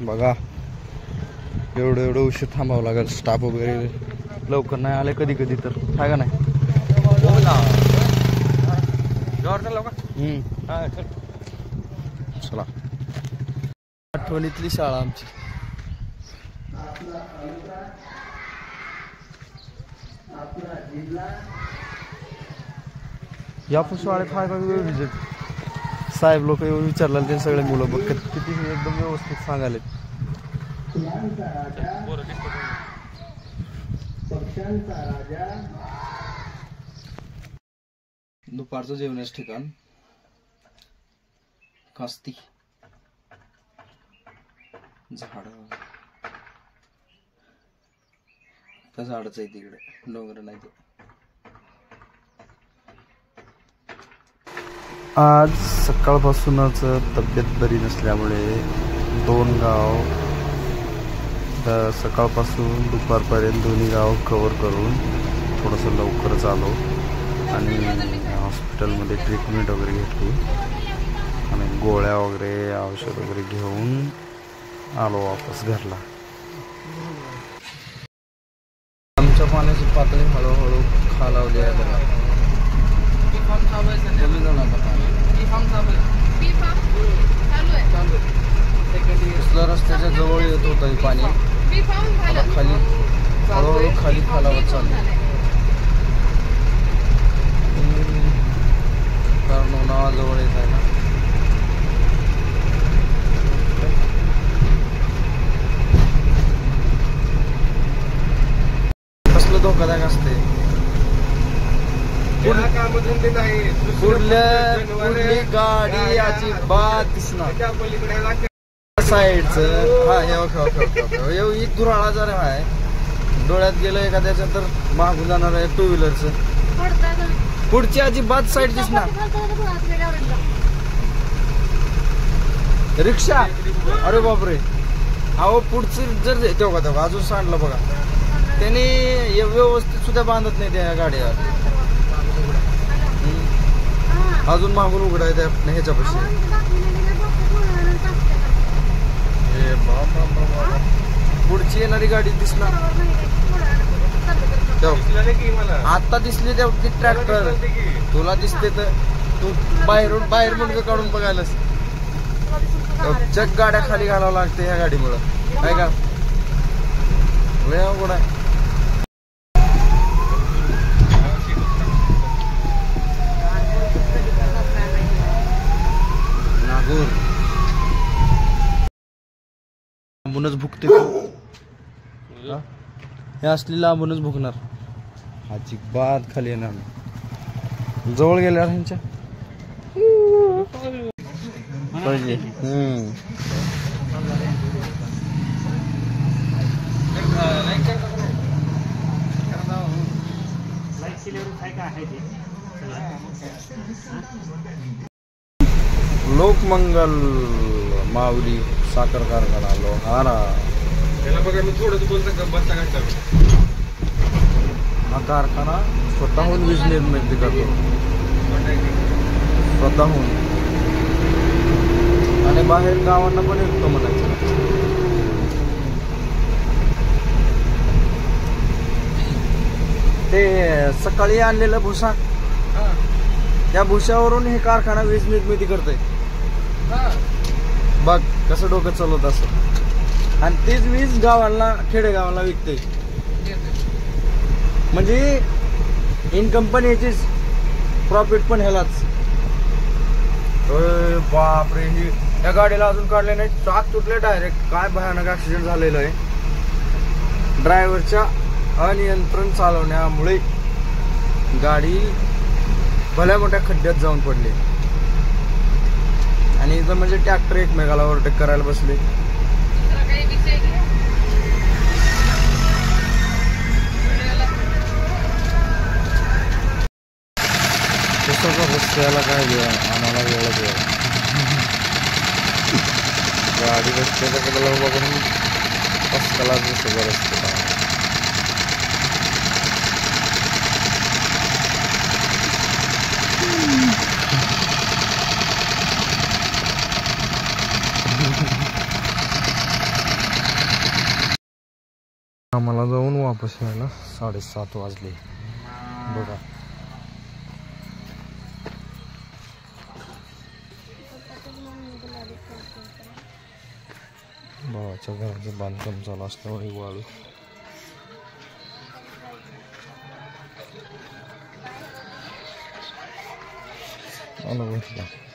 बघा एवढं उशीर थांबावं लागेल. स्टाफ वगैरे लवकर नाही आले कधी कधी तर, काय का नाही. चला, आठवणीतली शाळा आमची. या शाळेत हाय का विजिट. साहेब लोक येऊन विचारलं ते सगळे मुलं बघ किती एकदम व्यवस्थित सांगाले. दुपारचं जेवणाचं ठिकाण कास्ती. झाड त्या झाडच आहे तिकडे, डोंगर नाही ते. आज सकाळपासूनच तब्येत बरी नसल्यामुळे 2 गाव सकाळपासून दुपारपर्यंत दोन्ही गाव कव्हर करून थोडंसं लवकरच आलो आणि हॉस्पिटलमध्ये ट्रीटमेंट वगैरे घेतली आणि गोळ्या वगैरे औषध वगैरे घेऊन आलो वापस घरला. आमच्या पाण्याची पातळी हळूहळू खालावली आहे बघा. रस्त्याच्या जवळ येत होतं पाणी, खाली हळूहळू खाली खालावत चाललं. कारण उन्हाळा जवळ येत आहे ना. कसलं धोकादायक असते. कुठली गाडी अजिबात दिसणार साईडचं. हा हे दुराळा जर आहे, डोळ्यात गेलं एखाद्याच्या तर मागून जाणार आहे 2 व्हीलरचं. पुढची अजिबात साईड दिसणार. रिक्षा, अरे बापरे. अहो पुढची जर तेव्हा अजून सांडलं बघा. त्याने व्यवस्थित सुद्धा बांधत नाही त्या गाड्या. अजून मागून उघडाय त्या ह्याच्यापाशी. पुढची येणारी गाडी दिसणार. आता दिसली त्या ट्रॅक्टर तुला दिसते तर तू बाहेर मुंडकं काढून बघायलास. चक गाड्या खाली घालावं लागते ह्या गाडीमुळं. काय का लय अवघड आहे. नागूर लांबूनच भुकते. हे असली लांबूनच भुकणार, अजिबात खाली येणार नाही. जवळ गेल्यावर ह्यांच्या पाहिजे. लोकमंगल माऊली साखर कारखाना लोहारा. हा कारखाना स्वतःहून वीज निर्मिती करतो, स्वतःहून. आणि बाहेर गावांना पण येतो म्हणायचं. ते सकाळी आणलेलं भुसा, त्या भुसावरून हे कारखाना वीज निर्मिती करतोय. बघ कसं डोकं चालवत असं. आणि तेच वीज गावाला, खेडेगावाला विकते. म्हणजे इन्कम पण याचीच, प्रॉफिट पण ह्यालाच. बापरे, ही या गाडीला अजून काढले नाही, चाक तुटले डायरेक्ट. काय भयानक ऍक्सिडेंट झालेलं आहे. ड्रायव्हरच्या अनियंत्रण चालवण्यामुळे गाडी भल्या मोठ्या खड्ड्यात जाऊन पडली. आणि इथं म्हणजे ट्रॅक्टर एकमेकाला ओव्हरटेक करायला बसले. तसं रस्त्याला काय आम्हाला वेळ द्या. गाडी रस्त्याच्या कडेला बघून पस्काला सगळं रस्ते. आम्हाला जाऊन वापस यायला 7:30 वाजले बघा. भावाच्या घराचं बांधकाम चालू असल्यामुळे वाळू आलं.